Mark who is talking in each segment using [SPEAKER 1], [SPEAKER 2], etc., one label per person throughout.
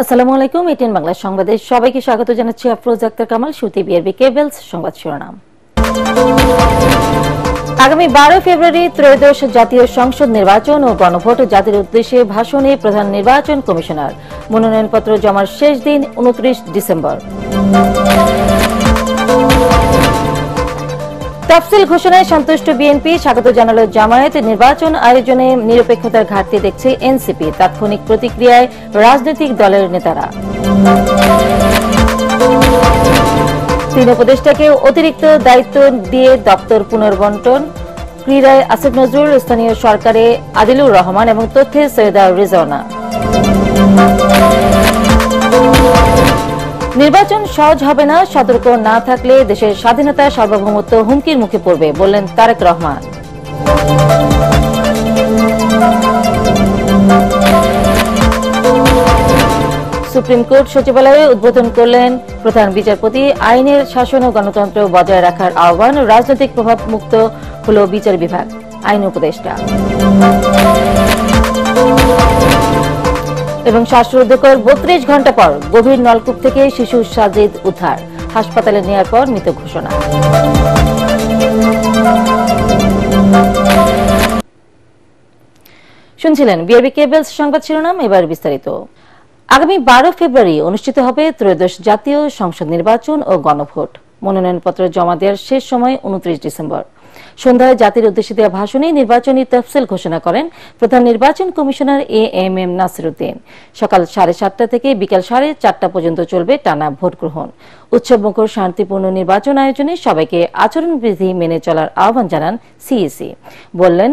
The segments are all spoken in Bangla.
[SPEAKER 1] আসসালামু আলাইকুম। এটিএন বাংলা সংবাদে সবাইকে স্বাগত জানাচ্ছি। আফরোজা আক্তার কামাল। শুরুতে বিআরবি কেবলস সংবাদ শিরোনাম। আগামী 12 ফেব্রুয়ারি ত্রয়োদশ জাতীয় সংসদ নির্বাচন ও গণভোট। জাতির উদ্দেশ্যে ভাষণে প্রধান নির্বাচন কমিশনার। মনোনয়নপত্র জমার শেষ দিন 29 ডিসেম্বর। তফসিল ঘোষণায় সন্তুষ্ট বিএনপি, স্বাগত জানাল জামায়াত। নির্বাচন আয়োজনে নিরপেক্ষতার ঘাটতি দেখছে এনসিপি। তাৎক্ষণিক প্রতিক্রিয়ায় রাজনৈতিক দলের নেতারা। তিন উপদেষ্টাকে অতিরিক্ত দায়িত্ব দিয়ে দপ্তর পুনর্বণ্টন। ক্রীড়ায় আসিফ নজরুল, স্থানীয় সরকারে আদিলুর রহমান এবং তথ্যে সৈয়দা রিজওয়ানা। নির্বাচন সহজ হবে না, সতর্ক না থাকলে দেশের স্বাধীনতা সার্বভৌমত্ব হুমকির মুখে পড়বে, বললেন তারেক রহমান। সুপ্রিম কোর্ট সচিবালয়ে উদ্বোধন করলেন প্রধান বিচারপতি। আইনের শাসন ও গণতন্ত্র বজায় রাখার আহ্বান। রাজনৈতিক প্রভাব মুক্ত হল বিচার বিভাগ। আইন উপদেষ্টা এবং শ্বাসরুদ্ধকর 32 ঘণ্টা পর গভীর নলকূপ থেকে শিশু সাজিদ উদ্ধার। হাসপাতালে নেয়ার পর মৃত ঘোষণা। শুনছিলেন বিআরবি কেবলস সংবাদ শিরোনাম। এবার বিস্তারিত। আগামী 12 ফেব্রুয়ারি অনুষ্ঠিত হবে ত্রয়োদশ জাতীয় সংসদ নির্বাচন ও গণভোট। মনোনয়নপত্র জমা দেওয়ার শেষ সময় 29 ডিসেম্বর। সন্ধ্যায় জাতির উদ্দেশ্যে দেওয়া ভাষণে নির্বাচনী তফসিল ঘোষণা করেন প্রধান নির্বাচন কমিশনার এএমএম নাসির উদ্দিন। সকাল 7:30 থেকে বিকাল 4:30 পর্যন্ত চলবে টানা ভোট গ্রহণ। উৎসবমুখর শান্তিপূর্ণ নির্বাচন আয়োজনে সবাইকে আচরণবিধি মেনে চলার আহ্বান জানান সিইসি। বললেন,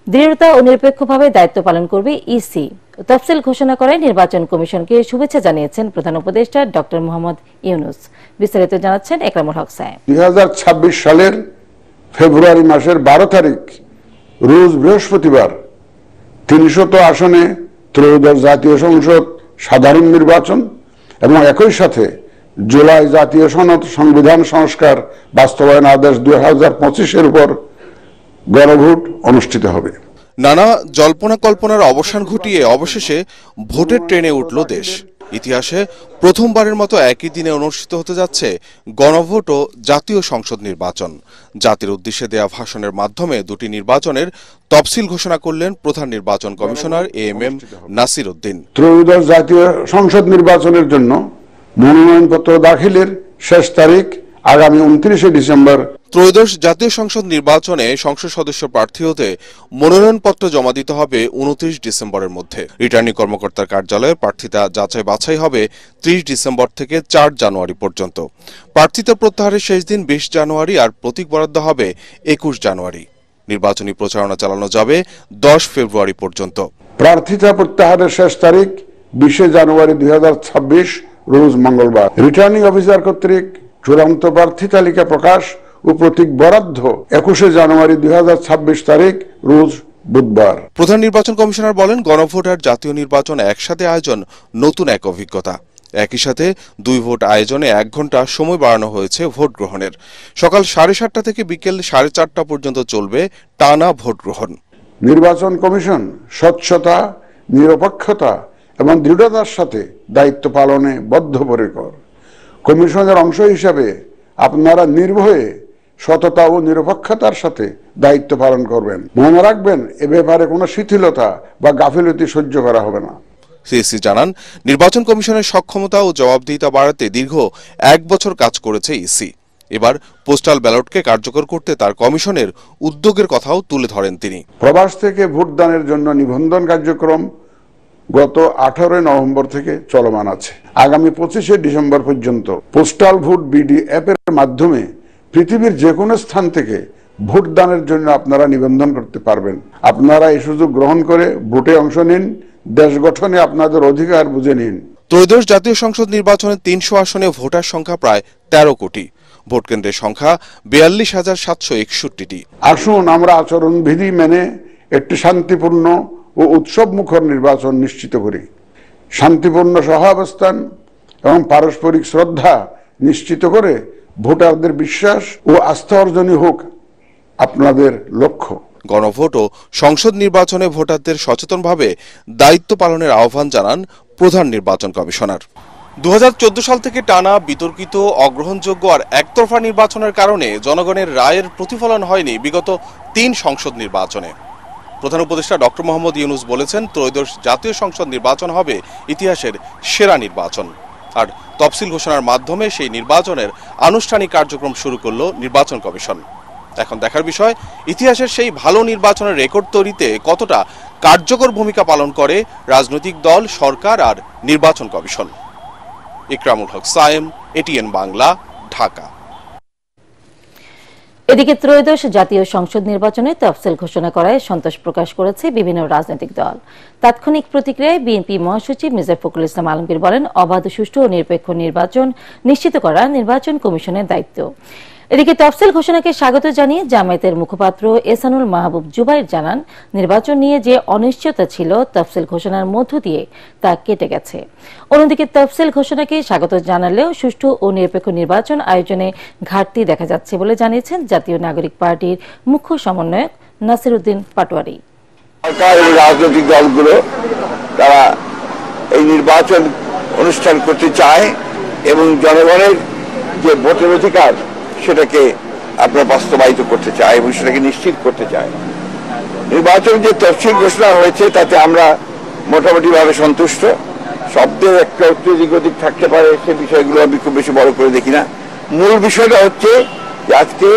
[SPEAKER 1] দৃঢ়তা ও নিরপেক্ষভাবে দায়িত্ব পালন করবে ইসি। তফসিল ঘোষণা করে নির্বাচন কমিশনকে শুভেচ্ছা জানিয়েছেন প্রধান উপদেষ্টা ডক্টর মোহাম্মদ ইউনুস। বিস্তারিত জানাচ্ছেন একরামুল হক সাহেব।
[SPEAKER 2] 2026 সালের ফেব্রুয়ারি মাসের 12 তারিখ রোজ বৃহস্পতিবার 300 আসনে ত্রয়োদশ জাতীয় সংসদ সাধারণ নির্বাচন এবং একই সাথে জুলাই জাতীয় সনদ সংবিধান সংস্কার বাস্তবায়ন আদেশ 2025-এর উপর গণভোট অনুষ্ঠিত হবে।
[SPEAKER 3] নানা জল্পনা কল্পনার অবসান ঘটিয়ে অবশেষে ভোটের ট্রেনে উঠল দেশ। ইতিহাসে প্রথমবারের মতো একই দিনে অনুষ্ঠিত হতে যাচ্ছে গণভোট ও জাতীয় সংসদ নির্বাচন। জাতির উদ্দেশ্যে দেয়া ভাষণের মাধ্যমে দুটি নির্বাচনের তফসিল ঘোষণা করলেন প্রধান নির্বাচন কমিশনার এএমএম নাসির উদ্দিন।
[SPEAKER 2] ত্রয়োদশ জাতীয় সংসদ নির্বাচনের জন্য মনোনয়নপত্র দাখিলের শেষ তারিখ আগামী 29 ডিসেম্বর।
[SPEAKER 3] ত্রয়োদশ জাতীয় সংসদ নির্বাচনে সংসদ সদস্য প্রার্থী হতে মনোনয়নপত্র জমা দিতে হবে 29 ডিসেম্বরের মধ্যে। রিটার্নিং কর্মকর্তার কার্যালয়ে প্রার্থিতা যাচাই বাছাই হবে 30 ডিসেম্বর থেকে 4 জানুয়ারি পর্যন্ত। প্রার্থিতা প্রত্যাহারের শেষ দিন 20 জানুয়ারি আর প্রতীক বরাদ্দ হবে 21 জানুয়ারি। নির্বাচনী প্রচারণা চালানো যাবে 10 ফেব্রুয়ারি পর্যন্ত।
[SPEAKER 2] প্রার্থিতা প্রত্যাহারের শেষ তারিখ 20 জানুয়ারি 2026 রোজ মঙ্গলবার। রিটার্নিং অফিসার কর্তৃক চূড়ান্ত প্রার্থী তালিকা প্রকাশ ও প্রতীক বরাদ্দ 21 জানুয়ারি 2026 তারিখ রোজ বুধবার।
[SPEAKER 3] প্রধান নির্বাচন কমিশনার বলেন, গণভোট আর জাতীয় নির্বাচন একসাথে আয়োজন নতুন এক অভিজ্ঞতা। একই সাথে 2 ভোট আয়োজনে 1 ঘণ্টা সময় বাড়ানো হয়েছে ভোট গ্রহণের। সকাল 7:30 থেকে বিকেল 4:30 পর্যন্ত চলবে টানা ভোট গ্রহণ।
[SPEAKER 2] নির্বাচন কমিশন স্বচ্ছতা, নিরপেক্ষতা এবং দৃঢ়তার সাথে দায়িত্ব পালনে বদ্ধপরিকর। কমিশনের অংশ হিসাবে আপনারা নির্ভয়ে সততা ও নিরপেক্ষতার সাথে দায়িত্ব পালন করবেন। মনে রাখবেন, এ ব্যাপারে কোনো শিথিলতা বা গাফিলতি সহ্য করা হবে না।
[SPEAKER 3] সিইসি জানান, নির্বাচন কমিশনের সক্ষমতা ও জবাবদিহিতা বাড়াতে দীর্ঘ 1 বছর কাজ করেছে ইসি। এবার পোস্টাল ব্যালটকে কার্যকর করতে তার কমিশনের উদ্যোগের কথাও তুলে ধরেন তিনি।
[SPEAKER 2] প্রবাস থেকে ভোটদানের জন্য নিবন্ধন কার্যক্রম গত 18 নভেম্বর থেকে চলমান আছে। আগামী 25 ডিসেম্বর পর্যন্ত পোস্টাল ভোট বিডি অ্যাপের মাধ্যমে পৃথিবীর যে কোনো স্থান থেকে ভোটদানের জন্য আপনারা নিবন্ধন করতে পারবেন। আপনারা এই সুযোগ গ্রহণ করে ভোটে অংশ নিন, দেশ গঠনে আপনাদের অধিকার বুঝে নিন।
[SPEAKER 3] ত্রয়োদশ জাতীয় সংসদ নির্বাচনে 300 আসনে ভোটার সংখ্যা প্রায় 13 কোটি। ভোট কেন্দ্রের সংখ্যা 42,761টি।
[SPEAKER 2] আসুন আমরা আচরণবিধি মেনে একটি শান্তিপূর্ণ ও উৎসবমুখর নির্বাচন নিশ্চিত করি। শান্তিপূর্ণ সহাবস্থান এবং পারস্পরিক শ্রদ্ধা নিশ্চিত করে ভোটারদের বিশ্বাস ও আস্থা অর্জনই হোক আপনাদের লক্ষ্য।
[SPEAKER 3] গণভোট ও সংসদ নির্বাচনে ভোটারদের সচেতনভাবে দায়িত্ব পালনের আহ্বান জানান প্রধান নির্বাচন কমিশনার। 2014 সাল থেকে টানা বিতর্কিত, অগ্রহণযোগ্য আর একতরফা নির্বাচনের কারণে জনগণের রায়ের প্রতিফলন হয়নি বিগত 3 সংসদ নির্বাচনে। প্রধান উপদেষ্টা ডক্টর মোহাম্মদ ইউনূস বলেছেন, ত্রয়োদশ জাতীয় সংসদ নির্বাচন হবে ইতিহাসের সেরা নির্বাচন। আর তফসিল ঘোষণার মাধ্যমে সেই নির্বাচনের আনুষ্ঠানিক কার্যক্রম শুরু করল নির্বাচন কমিশন। এখন দেখার বিষয়, ইতিহাসের সেই ভালো নির্বাচনের রেকর্ড তৈরিতে কতটা কার্যকর ভূমিকা পালন করে রাজনৈতিক দল, সরকার আর নির্বাচন কমিশন। ইকরামুল হক সায়েম, এটিএন বাংলা, ঢাকা।
[SPEAKER 1] এদিকে ত্রয়োদশ জাতীয় সংসদ নির্বাচনে তফসিল ঘোষণা করায় সন্তোষ প্রকাশ করেছে বিভিন্ন রাজনৈতিক দল। তাৎক্ষণিক প্রতিক্রিয়ায় বিএনপি মহাসচিব মির্জা ফখরুল ইসলাম আলমগীর বলেন, অবাধ, সুষ্ঠু ও নিরপেক্ষ নির্বাচন নিশ্চিত করা নির্বাচন কমিশনের দায়িত্ব। এদিকে তফসিল ঘোষণাকে স্বাগত জানিয়ে জামায়াতের মুখপাত্র এহসানুল মাহবুব জুবাইর জানান, নির্বাচন নিয়ে যে অনিশ্চয়তা ছিল তফসিল ঘোষণার মধ্য দিয়ে তা কেটে গেছে। অন্যদিকে তফসিল ঘোষণাকে স্বাগত জানালেও সুষ্ঠু ও নিরপেক্ষ নির্বাচন আয়োজনে ঘাটতি দেখা যাচ্ছে বলে জানিয়েছেন জাতীয় নাগরিক পার্টির মুখ্য সমন্বয়ক নাসির উদ্দিন পাটোয়ারি।
[SPEAKER 4] সরকার এবং রাজনৈতিক দলগুলো তারা এই নির্বাচন অনুষ্ঠান করতে চায় এবং জনগণের যে ভোটের অধিকার সেটাকে আপনারা বাস্তবায়িত করতে চায় এবং সেটাকে নিশ্চিত করতে চায়। নির্বাচন যে তফসিল ঘোষণা হয়েছে তাতে আমরা মোটামুটি ভাবে সন্তুষ্ট। শব্দের একটা অত্যধিক অধিক থাকতে পারে, সে বিষয়গুলো আমি খুব বেশি বড় করে দেখি না। মূল বিষয়টা হচ্ছে যে আজকে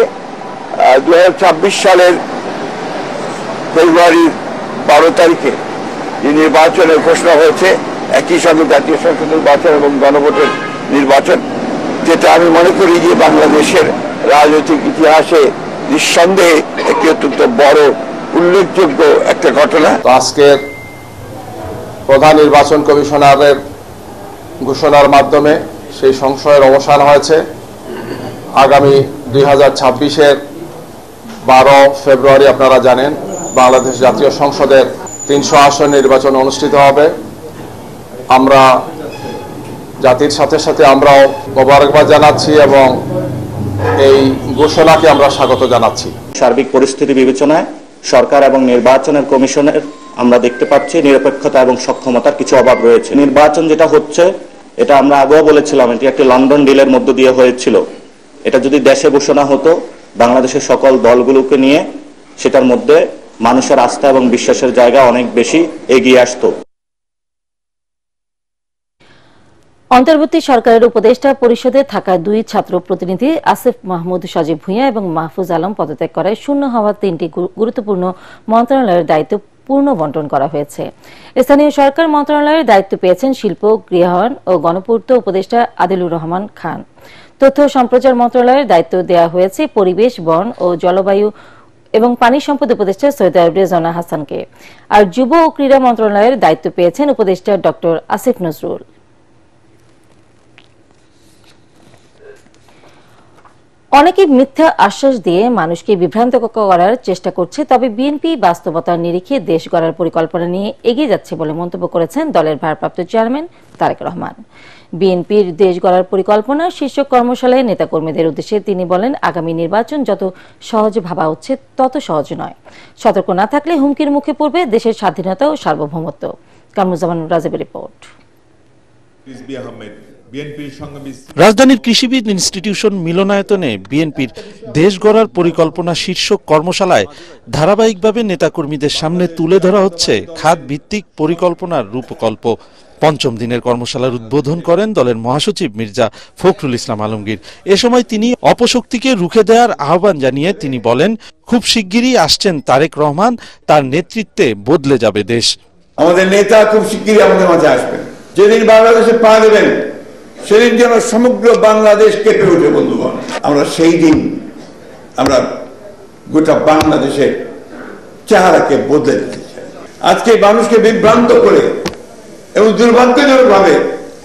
[SPEAKER 4] 2026 সালের ফেব্রুয়ারির 12 তারিখে যে নির্বাচনের ঘোষণা হয়েছে, একই সঙ্গে জাতীয় সংসদ নির্বাচন এবং গণভোটের নির্বাচন, যেটা আমি মনে করি যে বাংলাদেশের রাজনৈতিক ইতিহাসে নিঃসন্দেহে একটি অত্যন্ত বড় উল্লেখযোগ্য একটা ঘটনা।
[SPEAKER 5] আজকের প্রধান নির্বাচন কমিশনারের ঘোষণার মাধ্যমে সেই সংশয়ের অবসান হয়েছে। আগামী 2026-এর 12 ফেব্রুয়ারি আপনারা জানেন বাংলাদেশ জাতীয় সংসদের 300 আসন নির্বাচন অনুষ্ঠিত হবে। আমরা জাতির সাথে সাথে আমরাও মোবারকবাদ জানাচ্ছি এবং এই ঘোষণাকে আমরা স্বাগত জানাচ্ছি।
[SPEAKER 6] সার্বিক পরিস্থিতি বিবেচনায় সরকার এবং নির্বাচনের কমিশনের আমরা দেখতে পাচ্ছি নিরপেক্ষতা এবং সক্ষমতার কিছু অভাব রয়েছে। নির্বাচন যেটা হচ্ছে, এটা আমরা আগেও বলেছিলাম, এটি একটি লন্ডন ডিলের মধ্য দিয়ে হয়েছিল। এটা যদি দেশে ঘোষণা হতো, বাংলাদেশের সকল দলগুলোকে নিয়ে, সেটার মধ্যে মানুষের আস্থা এবং বিশ্বাসের জায়গা অনেক বেশি এগিয়ে আসতো।
[SPEAKER 1] অন্তর্বর্তী সরকারের উপদেষ্টা পরিষদে থাকা 2 ছাত্র প্রতিনিধি আসিফ মাহমুদ সজীব ভূঁইয়া এবং মাহফুজ আলম পদত্যাগ করায় শূন্য হওয়া 3টি গুরুত্বপূর্ণ মন্ত্রণালয়ের দায়িত্ব পূর্ণ বন্টন করা হয়েছে। স্থানীয় সরকার মন্ত্রণালয়ের দায়িত্ব পেয়েছেন শিল্প, গৃহায়ন ও গণপূর্ত উপদেষ্টা আদিলুর রহমান খান। তথ্য সম্প্রচার মন্ত্রণালয়ের দায়িত্ব দেওয়া হয়েছে পরিবেশ, বন ও জলবায়ু এবং পানি সম্পদ উপদেষ্টা সৈয়দ রেজওয়ানা হাসানকে। আর যুব ও ক্রীড়া মন্ত্রণালয়ের দায়িত্ব পেয়েছেন উপদেষ্টা ডক্টর আসিফ নজরুল। অনেকে মিথ্যা আশ্বাস দিয়ে মানুষকে বিভ্রান্ত করার চেষ্টা করছে, তবে বিএনপি বাস্তবতার নিরিখে দেশ গড়ার পরিকল্পনা নিয়ে এগিয়ে যাচ্ছে বলে মন্তব্য করেছেন দলের ভারপ্রাপ্ত চেয়ারম্যান তারেক রহমান। বিএনপির দেশ গড়ার পরিকল্পনা শীর্ষক কর্মশালায় নেতাকর্মীদের উদ্দেশ্যে তিনি বলেন, আগামী নির্বাচন যত সহজ ভাবা হচ্ছে তত সহজ নয়। সতর্ক না থাকলে হুমকির মুখে পড়বে দেশের স্বাধীনতা ও সার্বভৌমত্ব। কামরুজ্জামান রাজীবের রিপোর্ট।
[SPEAKER 7] রাজধানীর কৃষিবিদ ইনস্টিটিউশন মিলনায়তনে বিএনপির দেশ গড়ার পরিকল্পনা শীর্ষক কর্মশালায় ধারাবাহিকভাবে নেতাকর্মীদের সামনে তুলে ধরা হচ্ছে খাত ভিত্তিক পরিকল্পনার রূপকল্প। 5ম দিনের কর্মশালার উদ্বোধন করেন দলের মহাসচিব মির্জা ফখরুল ইসলাম আলমগীর। এ সময় তিনি অপশক্তিকে রুখে দেওয়ার আহ্বান জানিয়ে তিনি বলেন, খুব শিগগিরই আসছেন তারেক রহমান, তার নেতৃত্বে বদলে যাবে দেশ।
[SPEAKER 4] আমাদের নেতা খুব শিগগিরই আমাদের মাঝে আসবেন। যেদিন বাংলাদেশে পা দেবেন সেদিন যেন সমগ্র বাংলাদেশ কেঁপে ওঠে বন্ধুগণ। আমরা সেই দিন আমরা গোটা বাংলাদেশের চেহারাকে বদলে দিতে চাই। আজকে মানুষকে বিভ্রান্ত করে এবং দুর্ভাগ্যজনক ভাবে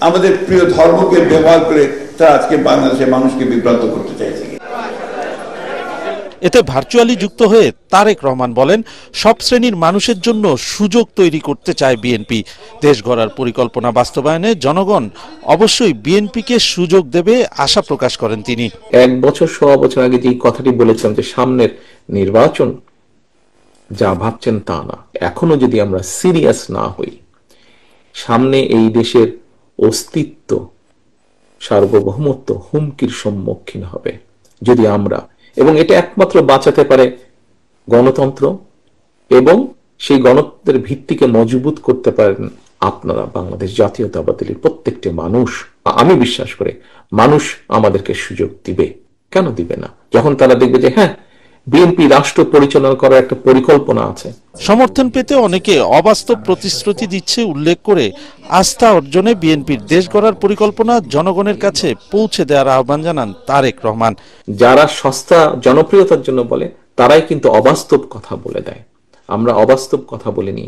[SPEAKER 4] আমাদের প্রিয় ধর্মকে ব্যবহার করে তারা আজকে বাংলাদেশের মানুষকে বিভ্রান্ত করতে চাইছে।
[SPEAKER 7] এতে ভার্চুয়ালি যুক্ত হয়ে তারেক রহমান বলেন, সব শ্রেণীর মানুষের জন্য সুযোগ তৈরি করতে চায় বিএনপি। দেশ গড়ার পরিকল্পনা বাস্তবায়নে জনগণ অবশ্যই বিএনপিকে সুযোগ দেবে আশা প্রকাশ করেন তিনি।
[SPEAKER 8] 1 বছর 1.25 বছর আগে যে কথাটি বলেছিলাম যে সামনের নির্বাচন যা ভাবছেন তা না, এখনো যদি আমরা সিরিয়াস না হই সামনে এই দেশের অস্তিত্ব, সার্বভৌমত্ব হুমকির সম্মুখীন হবে যদি আমরা, এবং এটা একমাত্র বাঁচাতে পারে গণতন্ত্র, এবং সেই গণতন্ত্রের ভিত্তিকে মজবুত করতে পারেন আপনারা, বাংলাদেশ জাতীয়তাবাদী প্রত্যেকটি মানুষ। আমি বিশ্বাস করি মানুষ আমাদেরকে সুযোগ দিবে, কেন দিবে না, যখন তারা দেখবে যে হ্যাঁ বিএনপি রাষ্ট্র পরিচালনা করার একটা পরিকল্পনা আছে।
[SPEAKER 7] সমর্থন পেতে অনেকে অবাস্তব প্রতিশ্রুতি দিচ্ছে উল্লেখ করে আস্থা অর্জনে বিএনপির দেশ গড়ার পরিকল্পনা জনগণের কাছে পৌঁছে দেওয়ার আহ্বান জানান তারেক রহমান।
[SPEAKER 8] যারা সস্তা জনপ্রিয়তার জন্য বলে তারাই কিন্তু অবাস্তব কথা বলে দেয়। আমরা অবাস্তব কথা বলিনি,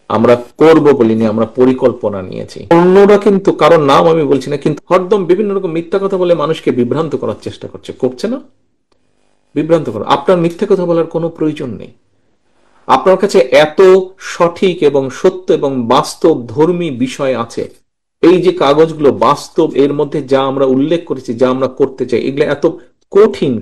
[SPEAKER 8] আমরা করব বলিনি, আমরা পরিকল্পনা নিয়েছি। অন্যরা কিন্তু কারণ নাম আমি বলছি না, কিন্তু হরদম বিভিন্ন রকম মিথ্যা কথা বলে মানুষকে বিভ্রান্ত করার চেষ্টা করছে না? বিভ্রান্ত করা, আপনার মিথ্যা কথা বলার কোনো প্রয়োজন নেই। আপনার কাছে এত সঠিক এবং সত্য এবং বাস্তব ধর্মী বিষয় আছে, এই যে কাগজগুলো বাস্তব, এর মধ্যে যা আমরা উল্লেখ করেছি, যা আমরা করতে চাই, এগুলো এত কঠিন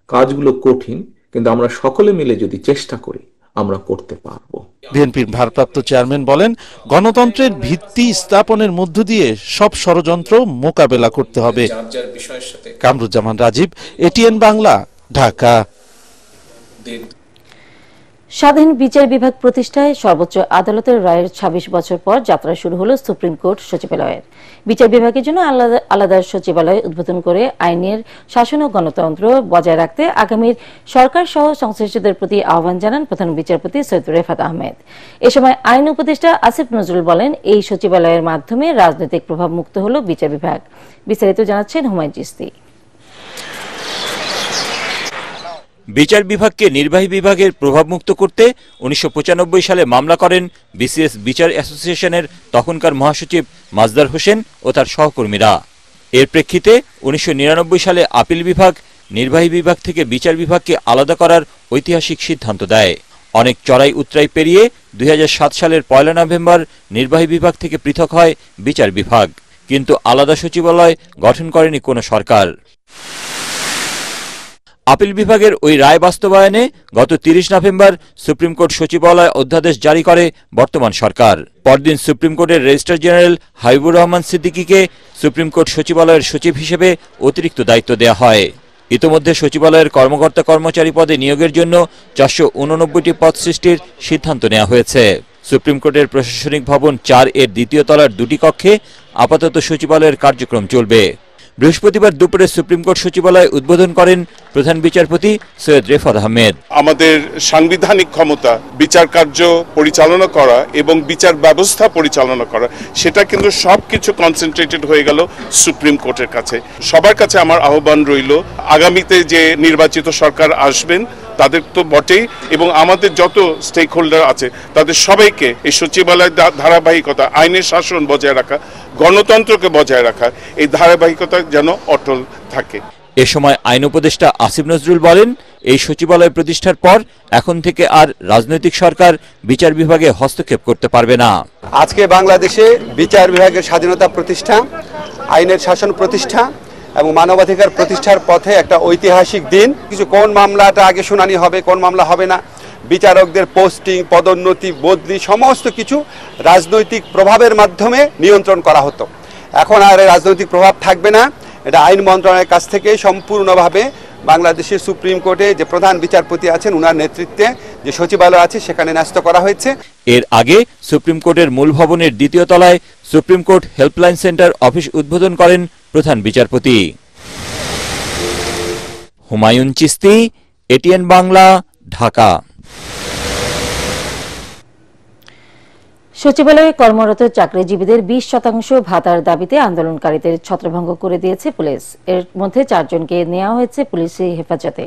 [SPEAKER 8] কাজগুলো কঠিন, কিন্তু আমরা সকলে মিলে যদি চেষ্টা করি আমরা করতে পারবো।
[SPEAKER 7] বিএনপির ভারপ্রাপ্ত চেয়ারম্যান বলেন, গণতন্ত্রের ভিত্তি স্থাপনের মধ্য দিয়ে সব ষড়যন্ত্র মোকাবেলা করতে হবে। কামরুজ্জামান রাজীব, এটিএন বাংলা, ঢাকা।
[SPEAKER 1] স্বাধীন বিচার বিভাগ প্রতিষ্ঠায় সর্বোচ্চ আদালতের রায়ের ২৬ বছর পর যাত্রা শুরু হলো সুপ্রিম কোর্ট সচিবালয়ের। বিচার বিভাগের জন্য আলাদা সচিবালয় উদ্বোধন করে আইনের শাসন ও গণতন্ত্র বজায় রাখতে আগামীর সরকার সহ সংশ্লিষ্টদের প্রতি আহ্বান জানান প্রধান বিচারপতি সৈয়দ রেফাত আহমেদ। এ সময় আইন উপদেষ্টা আসিফ নজরুল বলেন, এই সচিবালয়ের মাধ্যমে রাজনৈতিক প্রভাব মুক্ত হল বিচার বিভাগ। বিস্তারিত জানাচ্ছেন হুমায়ুন চিশতি।
[SPEAKER 9] বিচার বিভাগকে নির্বাহী বিভাগের প্রভাবমুক্ত করতে ১৯৯৫ সালে মামলা করেন বিসিএস বিচার অ্যাসোসিয়েশনের তখনকার মহাসচিব মাজদার হোসেন ও তার সহকর্মীরা। এর প্রেক্ষিতে ১৯৯৯ সালে আপিল বিভাগ নির্বাহী বিভাগ থেকে বিচার বিভাগকে আলাদা করার ঐতিহাসিক সিদ্ধান্ত দেয়। অনেক চড়াই উতরাই পেরিয়ে ২০০৭ সালের ১ নভেম্বর নির্বাহী বিভাগ থেকে পৃথক হয় বিচার বিভাগ, কিন্তু আলাদা সচিবালয় গঠন করেনি কোনো সরকার। আপিল বিভাগের ওই রায় বাস্তবায়নে গত ৩০ নভেম্বর সুপ্রিম কোর্ট সচিবালয় অধ্যাদেশ জারি করে বর্তমান সরকার। পরদিন সুপ্রিম কোর্টের রেজিস্ট্রার জেনারেল হাবিবুর রহমান সিদ্দিকীকে সুপ্রিম কোর্ট সচিবালয়ের সচিব হিসেবে অতিরিক্ত দায়িত্ব দেওয়া হয়। ইতোমধ্যে সচিবালয়ের কর্মকর্তা কর্মচারী পদে নিয়োগের জন্য ৪৮৯টি পদ সৃষ্টির সিদ্ধান্ত নেওয়া হয়েছে। সুপ্রিম কোর্টের প্রশাসনিক ভবন ৪ এর দ্বিতীয় তলার ২টি কক্ষে আপাতত সচিবালয়ের কার্যক্রম চলবে। বৃহস্পতিবার দুপুরে সুপ্রিম কোর্ট সচিবালয় উদ্বোধন করেন প্রধান বিচারপতি সৈয়দ রেফাত আহমেদ।
[SPEAKER 10] আমাদের সাংবিধানিক ক্ষমতা বিচার কার্য পরিচালনা করা এবং বিচার ব্যবস্থা পরিচালনা করা, সেটা কিন্তু সবকিছু কনসেন্ট্রেটেড হয়ে গেল সুপ্রিম কোর্টের কাছে। সবার কাছে আমার আহ্বান রইল, আগামীতে যে নির্বাচিত সরকার আসবেন তাদের তো বটেই, এবং আমাদের যত স্টেক হোল্ডার আছে তাদের সবাইকে এই সচিবালয়ের ধারাবাহিকতা, আইনের শাসন বজায় রাখা, গণতন্ত্রকে বজায় রাখা, এই ধারাবাহিকতা যেন অটল থাকে।
[SPEAKER 9] এ সময় আইন উপদেষ্টা আসিফ নজরুল বলেন, এই সচিবালয় প্রতিষ্ঠার পর এখন থেকে আর রাজনৈতিক সরকার বিচার বিভাগে হস্তক্ষেপ করতে পারবে না।
[SPEAKER 11] আজকে বাংলাদেশে বিচার বিভাগের স্বাধীনতা প্রতিষ্ঠা, আইনের শাসন প্রতিষ্ঠা এবং মানবাধিকার প্রতিষ্ঠার পথে একটা ঐতিহাসিক দিন। কিছু কোন মামলাটা আগে শুনানি হবে, কোন মামলা হবে না, বিচারকদের পোস্টিং, পদোন্নতি, বদলি, সমস্ত কিছু রাজনৈতিক প্রভাবের মাধ্যমে নিয়ন্ত্রণ করা হতো। এখন আর রাজনৈতিক প্রভাব থাকবে না। এটা আইন মন্ত্রণালয়ের কাছ থেকে সম্পূর্ণভাবে বাংলাদেশের সুপ্রিম কোর্টে যে প্রধান বিচারপতি আছেন ওনার নেতৃত্বে যে সচিবালয় আছে সেখানে ন্যস্ত করা হয়েছে।
[SPEAKER 9] এর আগে সুপ্রিম কোর্টের মূল ভবনের দ্বিতীয় তলায় supreme court helpline centre office উদ্বোধন করেন প্রধান বিচারপতি। হুমায়ুন চিশতি, এটিএন বাংলা, ঢাকা।
[SPEAKER 1] সচিবালয়ে কর্মরত চাকরিজীবীদের ২০% ভাতার দাবিতে আন্দোলনকারীদের ছত্রভঙ্গ করে দিয়েছে পুলিশ। এর মধ্যে ৪ জনকে নেওয়া হয়েছে পুলিশি হেফাজতে।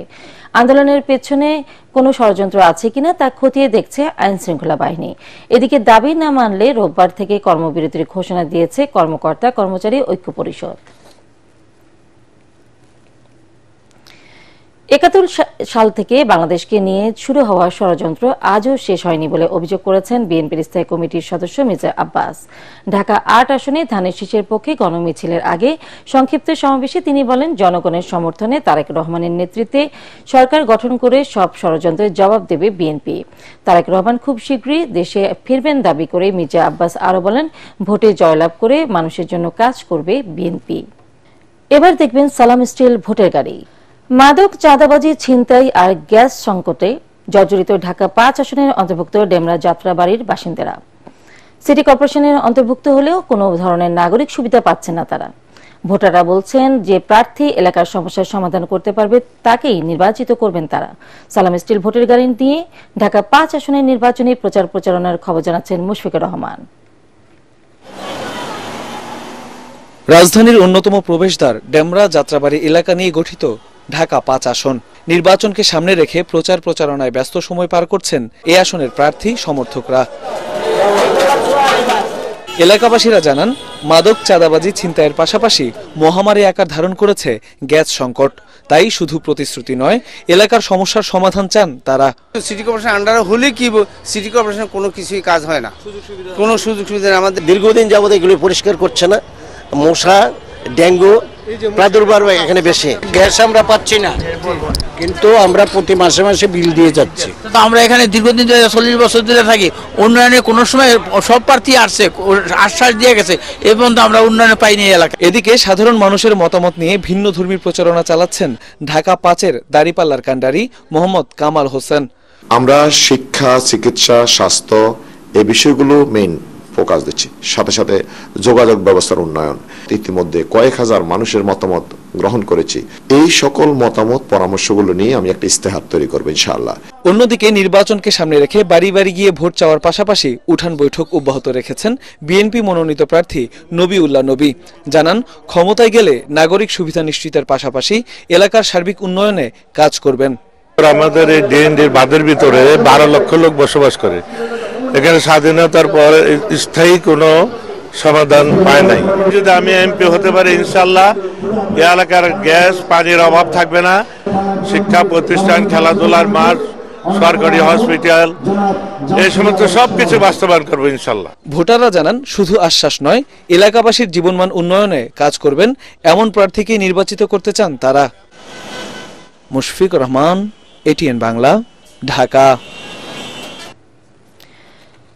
[SPEAKER 1] আন্দোলনের পেছনে কোনো ষড়যন্ত্র আছে কিনা তা খতিয়ে দেখছে আইন শৃঙ্খলা বাহিনী। এদিকে দাবি না মানলে রোববার থেকে কর্মবিরতির ঘোষণা দিয়েছে কর্মকর্তা কর্মচারী ঐক্য পরিষদ। ৭১ সাল থেকে বাংলাদেশকে নিয়ে শুরু হওয়া ষড়যন্ত্র আজও শেষ হয়নি বলে অভিযোগ করেছেন বিএনপির স্থায়ী কমিটির সদস্য মির্জা আব্বাস। ঢাকা ৮ আসনে ধানের শীষের পক্ষে গণমিছিলের আগে সংক্ষিপ্ত সমাবেশে তিনি বলেন, জনগণের সমর্থনে তারেক রহমানের নেতৃত্বে সরকার গঠন করে সব ষড়যন্ত্রের জবাব দেবে বিএনপি। তারেক রহমান খুব শীঘ্রই দেশে ফিরবেন দাবি করে মির্জা আব্বাস আরও বলেন, ভোটে জয়লাভ করে মানুষের জন্য কাজ করবে বিএনপি। এবার দেখবেন সালাম স্টিল ভোটের গাড়ি। মাদক, চাঁদাবাজি, ছিনতাই আর গ্যাস সংকটে জর্জরিত ঢাকা ৫ আসনের অন্তর্ভুক্ত ডেমরা যাত্রাবাড়ির বাসিন্দারা সিটি কর্পোরেশনের অন্তর্ভুক্ত হলেও কোনো ধরনের নাগরিক সুবিধা পাচ্ছেন না তারা। ভোটাররা বলছেন, যে প্রার্থী এলাকার সমস্যার সমাধান করতে পারবে তাকেই নির্বাচিত করবেন তারা। সালাম স্টিল ভোটের গাড়ি নিয়ে ঢাকা ৫ আসনের নির্বাচনী প্রচার প্রচারণার খবর জানাচ্ছেন মুশফিকুর রহমান।
[SPEAKER 12] রাজধানীর অন্যতম প্রবেশদ্বার ডেমরা যাত্রাবাড়ি এলাকা নিয়ে গঠিত ঢাকা ৫ আসন। নির্বাচনকে সামনে রেখে প্রচার প্রচারণায় ব্যস্ত সময় পার করছেন এই আসনের প্রার্থী সমর্থকরা। এলাকাবাসীরা জানান, মাদক, চাঁদাবাজি, ছিনতাইয়ের পাশাপাশি মহামারী আকার ধারণ করেছে গ্যাস সংকট। তাই শুধু প্রতিশ্রুতি নয়, এলাকার সমস্যার সমাধান চান তারা।
[SPEAKER 13] সিটি কর্পোরেশন আন্ডারে হলে কি সিটি কর্পোরেশন কোনো কিছুই কাজ হয় না, কোনো সুযোগ সুবিধা আমাদের
[SPEAKER 14] দীর্ঘদিন যাবত এগুলো পরিষ্কার করছে না। মশা, ডেঙ্গু প্রাদুর্ভাব এখানে বেশি। গ্যাস আমরা পাচ্ছি না, কিন্তু আমরা প্রতি মাসে মাসে বিল দিয়ে যাচ্ছি।
[SPEAKER 15] আমরা এখানে দীর্ঘদিন ধরে 40 বছর ধরে থাকি। উন্নয়নে কোনো সময় সব প্রার্থী আসছে, আশ্বাস দিয়ে গেছে, এ পর্যন্ত আমরা উন্নয়নে পাইনি এলাকা।
[SPEAKER 12] এদিকে সাধারণ মানুষের মতামত নিয়ে ভিন্ন ধর্মী প্রচারণা চালাচ্ছেন ঢাকা ৫-এর দাঁড়িপাল্লার কাণ্ডারি মোহাম্মদ কামাল হোসেন।
[SPEAKER 16] আমরা শিক্ষা, চিকিৎসা, স্বাস্থ্য এই বিষয়গুলো মেইন ফোকাস দিচ্ছি, সাথে সাথে যোগাযোগ ব্যবস্থার উন্নয়ন। ইতিমধ্যে কয়েক হাজার মানুষের মতামত গ্রহণ করেছি। এই সকল মতামত পরামর্শগুলো নিয়ে আমি একটা ইস্তেহার তৈরি করবো ইনশাআল্লাহ।
[SPEAKER 12] অন্যদিকে নির্বাচনকে সামনে রেখে বাড়ি বাড়ি গিয়ে ভোট চাওয়ার পাশাপাশি উঠান বৈঠক অব্যাহত রেখেছেন বিএনপি মনোনীত প্রার্থী নবীউল্লাহ নবী। জানান, ক্ষমতায় গেলে নাগরিক সুবিধা নিশ্চিতের পাশাপাশি এলাকার সার্বিক উন্নয়নে কাজ করবেন।
[SPEAKER 17] আমাদের এই ডিএনডির বাঁধের ভিতরে 12 লক্ষ লোক বসবাস করে। এখানে স্বাধীনতার পর স্থায়ী কোনো সমাধান পায় নাই। যদি আমি এমপি হতে পারি, ইনশাল্লাহ এই এলাকার গ্যাস, পানির অভাব থাকবে না। শিক্ষা প্রতিষ্ঠান, খেলাধুলার মাঠ, সরকারি হসপিটাল, এই সমস্ত সবকিছু বাস্তবায়ন করবো ইনশাল্লাহ।
[SPEAKER 12] ভোটাররা জানান, শুধু আশ্বাস নয়, এলাকাবাসীর জীবনমান উন্নয়নে কাজ করবেন এমন প্রার্থীকে নির্বাচিত করতে চান তারা। মুশফিকুর রহমান, এটিএন বাংলা, ঢাকা।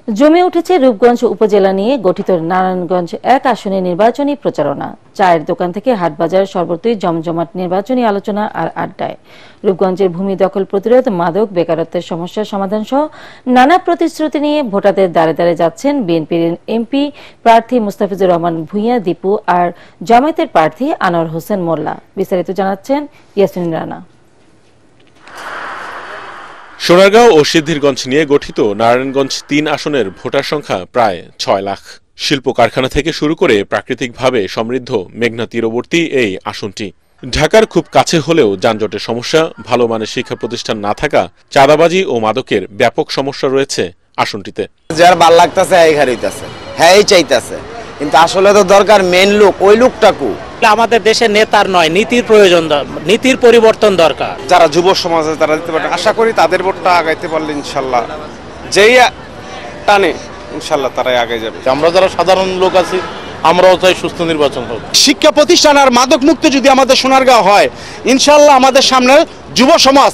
[SPEAKER 1] জমে উঠেছে রূপগঞ্জ উপজেলা নিয়ে গঠিত নারায়ণগঞ্জ ১ আসনে নির্বাচনী প্রচারণা। চায়ের দোকান থেকে হাটবাজার সর্বত্রই জমজমাট নির্বাচনী আলোচনা আর আড্ডায়। রূপগঞ্জের ভূমি দখল প্রতিরোধ, মাদক, বেকারত্বের সমস্যার সমাধান সহ নানা প্রতিশ্রুতি নিয়ে ভোটারদের দ্বারে দ্বারে যাচ্ছেন বিএনপির এমপি প্রার্থী মুস্তাফিজুর রহমান ভূঁইয়া দীপু আর জামায়াতের প্রার্থী আনোয়ার হোসেন মোল্লা। বিস্তারিত জানাচ্ছেন ইয়াসমিন রানা।
[SPEAKER 18] সোনারগাঁও ও সিদ্ধিরগঞ্জ নিয়ে গঠিত নারায়ণগঞ্জ ৩ আসনের ভোটার সংখ্যা প্রায় ৬ লাখ। শিল্প কারখানা থেকে শুরু করে প্রাকৃতিকভাবে সমৃদ্ধ মেঘনা তীরবর্তী এই আসনটি। ঢাকার খুব কাছে হলেও যানজটের সমস্যা, ভালো মানের শিক্ষা প্রতিষ্ঠান না থাকা, চাঁদাবাজি ও মাদকের ব্যাপক সমস্যা রয়েছে আসনটিতে।
[SPEAKER 13] যার ভাল লাগতেছে এই হারিতেছে, হ্যাঁ এই চাইতেছে, কিন্তু আসলে তো দরকার মেন লোক, ওই লোকটাকু।
[SPEAKER 19] আমাদের দেশে নেতার নয়, নীতির প্রয়োজন, নীতির পরিবর্তন দরকার।
[SPEAKER 11] যারা যুব সমাজে তারা দিতে পারে, আশা করি তাদের ভোটটা আগাইতে পারলে ইনশাল্লাহ যেই টানে ইনশাল্লাহ তারাই আগে যাবে।
[SPEAKER 17] আমরা যারা সাধারণ লোক আছি, আমরাও চাই সুস্থ নির্বাচন হোক।
[SPEAKER 20] শিক্ষা প্রতিষ্ঠান আর মাদক মুক্ত যদি আমাদের সোনারগাঁও হয়, ইনশাল্লাহ আমাদের সামনে যুব সমাজ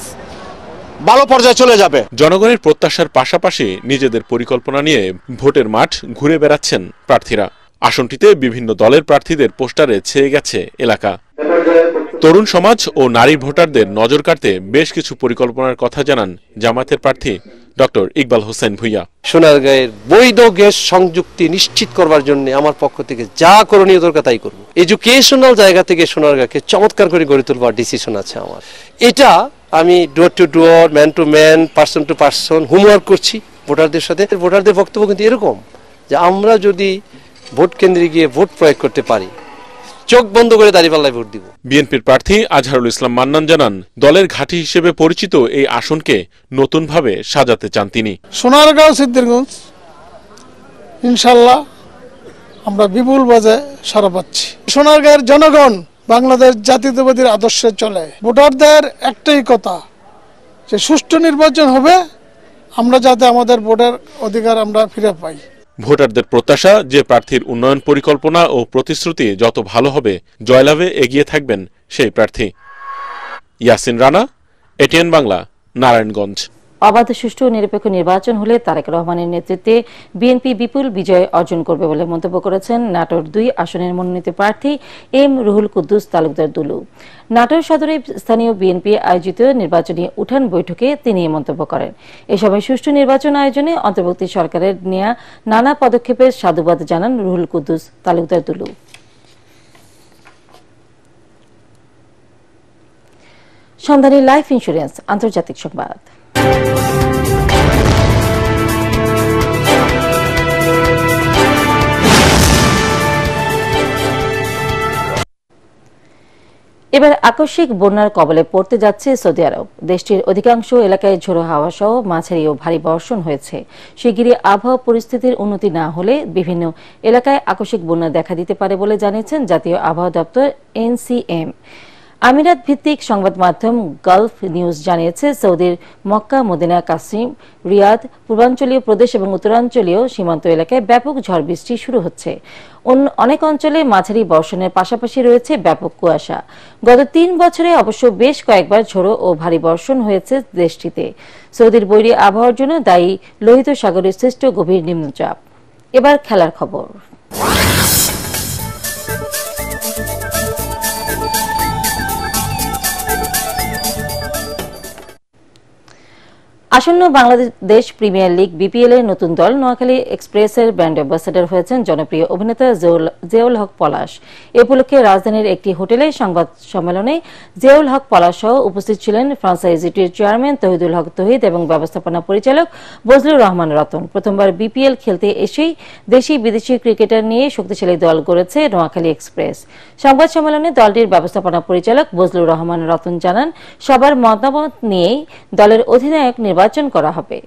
[SPEAKER 20] ভালো পর্যায়ে চলে যাবে।
[SPEAKER 18] জনগণের প্রত্যাশার পাশাপাশি নিজেদের পরিকল্পনা নিয়ে ভোটের মাঠ ঘুরে বেড়াচ্ছেন প্রার্থীরা। আসনটিতে বিভিন্ন দলের প্রার্থীদের পোস্টারে ছেয়ে গেছে এলাকা। তরুণ সমাজ ও নারী ভোটারদের নজর কাড়তে বেশ কিছু পরিকল্পনার কথা জানান জামায়াতের প্রার্থী ডক্টর ইকবাল হোসেন ভূঁইয়া।
[SPEAKER 21] সোনারগাঁয়ের বৈধ গ্যাস সংযুক্তি নিশ্চিত করবার জন্য আমার পক্ষ থেকে যা করণীয় দরকার তাই করব। এডুকেশনাল জায়গা থেকে সোনারগাঁকে চমৎকার করে গড়ে তোলবার ডিসিশন আছে আমার। এটা আমি door to door, man to man, person to person homework করছি ভোটারদের সাথে। ভোটারদের বক্তব্য কিন্তু এরকম যে আমরা যদি ভোট কেন্দ্রে গিয়ে ভোট প্রয়োগ করতে পারি, চোখ বন্ধ করে দাঁড়িপাল্লায় ভোট দিব।
[SPEAKER 18] বিএনপির প্রার্থী আজহারুল ইসলাম মান্নান জানান, দলের ঘাঁটি হিসেবে পরিচিত এই আসনকে নতুনভাবে সাজাতে চান তিনি।
[SPEAKER 22] সোনারগাঁও সিদ্ধিরগঞ্জ ইনশাল্লাহ আমরা বিপুল বাজায় সারা পাচ্ছি। সোনারগাঁয়ের জনগণ
[SPEAKER 2] বাংলাদেশ জাতীয়তাবাদীর আদর্শে চলে। ভোটারদের একটাই কথা যে সুষ্ঠু নির্বাচন হবে, আমরা যাতে আমাদের ভোটের অধিকার আমরা ফিরে পাই।
[SPEAKER 18] ভোটারদের প্রত্যাশা যে প্রার্থীর উন্নয়ন পরিকল্পনা ও প্রতিশ্রুতি যত ভালো হবে, জয়লাভে এগিয়ে থাকবেন সেই প্রার্থী। ইয়াসিন রানা, এটিএন বাংলা, নারায়ণগঞ্জ।
[SPEAKER 1] অবাধ, সুষ্ঠু ও নিরপেক্ষ নির্বাচন হলে তারেক রহমানের নেতৃত্বে বিএনপি বিপুল বিজয় অর্জন করবে বলে মন্তব্য করেছেন নাটোর 2 আসনের মনোনীত প্রার্থী এম রুহুল কুদ্দুস তালুকদার দুলু। নাটোর সদরে স্থানীয় বিএনপি আয়োজিত নির্বাচনী উঠান বৈঠকে তিনি এই মন্তব্য করেন। এ সময় সুষ্ঠু নির্বাচন আয়োজনে অন্তর্বর্তী সরকারের নেওয়া নানা পদক্ষেপের সাধুবাদ জানান রুহুল কুদ্দুস তালুকদার দুলু। সন্ধানী লাইফ ইন্স্যুরেন্স আন্তর্জাতিক সংবাদ। এবার আকস্মিক বন্যার কবলে পড়তে যাচ্ছে সৌদি আরব। দেশটির অধিকাংশ এলাকায় ঝোড়ো হাওয়া সহ মাঝারি ও ভারী বর্ষণ হয়েছে। শিগগিরই আবহাওয়া পরিস্থিতির উন্নতি না হলে বিভিন্ন এলাকায় আকস্মিক বন্যা দেখা দিতে পারে বলে জানিয়েছেন জাতীয় আবহাওয়া দপ্তর এনসিএম। আমিরাত ভিত্তিক সংবাদ মাধ্যম গালফ নিউজ জানিয়েছে, সৌদির মক্কা, মদিনা, কাসিম, রিয়াদ, পূর্বাঞ্চলীয় প্রদেশ এবং উত্তরাঞ্চলীয় সীমান্ত এলাকায় ব্যাপক ঝড় বৃষ্টি শুরু হচ্ছে। অনেক অঞ্চলে মাঝারি বর্ষণের পাশাপাশি রয়েছে ব্যাপক কুয়াশা। গত 3 বছরে অবশ্য বেশ কয়েকবার ঝোড়ো ও ভারী বর্ষণ হয়েছে দেশটিতে। সৌদির বৈরী আবহাওয়ার জন্য দায়ী লোহিত সাগরের সৃষ্ট গভীর নিম্নচাপ। এবার খেলার খবর। আসন্ন বাংলাদেশ প্রিমিয়ার লিগ বিপিএল এর নতুন দল নোয়াখালী এক্সপ্রেসের ব্র্যান্ড অ্যাম্বাসেডর হয়েছেন জনপ্রিয় অভিনেতা জিয়াউল হক পলাশ। এ উপলক্ষে রাজধানীর একটি হোটেলে সংবাদ সম্মেলনে জিয়াউল হক পলাশ সহ উপস্থিত ছিলেন ফ্রাঞ্চাইজিটির চেয়ারম্যান তহিদুল হক তহিদ এবং ব্যবস্থাপনা পরিচালক বজলুর রহমান রতন। প্রথমবার বিপিএল খেলতে এসেই দেশি বিদেশি ক্রিকেটার নিয়ে শক্তিশালী দল গড়েছে নোয়াখালী এক্সপ্রেস। সংবাদ সম্মেলনে দলটির ব্যবস্থাপনা পরিচালক বজলুর রহমান রতন জানান, সবার মতামত নিয়েই দলের অধিনায়ক নির্বাচন করা হবে।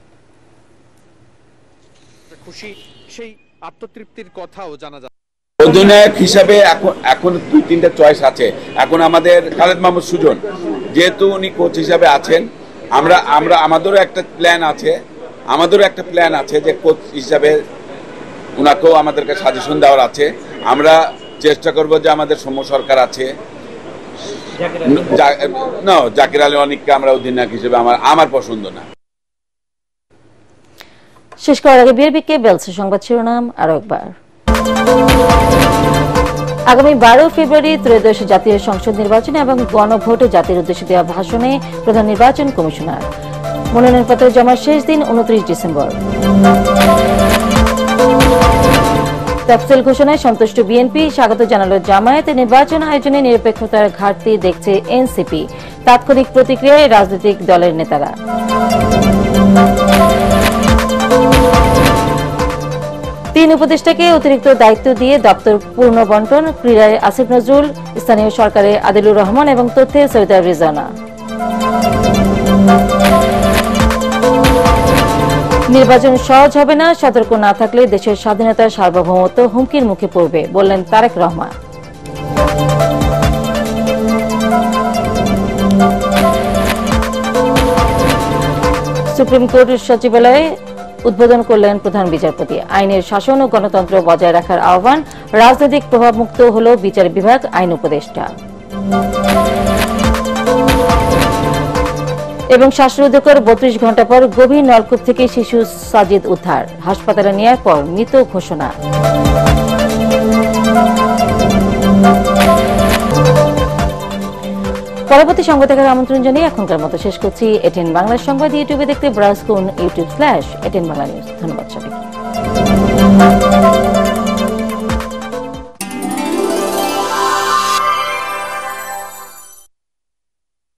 [SPEAKER 22] খুশি সেই আত্মতৃপ্তির কথাও জানা যায়।
[SPEAKER 23] অধিনায়ক হিসাবে এখন 2-3টা চয়েস আছে। এখন আমাদের খালেদ মাহমুদ সুজন, যেহেতু উনি কোচ হিসাবে আছেন, আমাদেরও একটা প্ল্যান আছে যে কোচ হিসাবে উনাকেও আমাদেরকে সাজেশন দেওয়ার আছে। আমরা চেষ্টা করব যে আমাদের সৌম্য সরকার আছে, জাকির আলী অনিককে আমরা অধিনায়ক হিসেবে আমার পছন্দ না।
[SPEAKER 1] শেষ করার আগে বিআরবিকে বেলস সংবাদ শিরোনাম আরো একবার। আগামী 12 ফেব্রুয়ারি ত্রয়োদশ জাতীয় সংসদ নির্বাচনে এবং গণভোটে জাতির উদ্দেশ্যে দেওয়া ভাষণে প্রধান নির্বাচন কমিশনার। মনোনয়নপত্র জমার শেষ দিন 29 ডিসেম্বর। তফসিল ঘোষণায় সন্তুষ্ট বিএনপি, স্বাগত জানালো জামায়াত। নির্বাচন আয়োজনে নিরপেক্ষতার ঘাটতি দেখছে এনসিপি। তাৎক্ষণিক প্রতিক্রিয়ায় রাজনৈতিক দলের নেতারা। তিন উপদেষ্টাকে অতিরিক্ত দায়িত্ব দিয়ে দপ্তর পূর্ণ বন্টন। ক্রীড়ায় আসিফ নজরুল, স্থানীয় সরকারে আদিলুর রহমান এবং তথ্যে সৈয়দা রিজওয়ানা। নির্বাচন সহজ হবে না, সতর্ক না থাকলে দেশের স্বাধীনতার সার্বভৌমত্ব হুমকির মুখে পড়বে, বললেন তারেক রহমান। সুপ্রিম কোর্ট সচিবালয়ে উদ্বোধন করলেন প্রধান বিচারপতি। আইনের শাসন ও গণতন্ত্র বজায় রাখার আহ্বান। রাজনৈতিক প্রভাবমুক্ত হল বিচার বিভাগ, আইন উপদেষ্টা। এবং শ্বাসরোধকর 32 ঘণ্টা পর গভীর নলকূপ থেকে শিশু সাজিদ উদ্ধার। হাসপাতালে নেওয়ার পর মৃত ঘোষণা। পরবর্তী সংবাদ দেখার আমন্ত্রণ জানিয়ে এখনকার মতো শেষ করছি। এটিএন বাংলার সংবাদ ইউটিউবে দেখতে ব্রাউজ করুন youtube/এটিএন বাংলা নিউজ। ধন্যবাদ সবাইকে।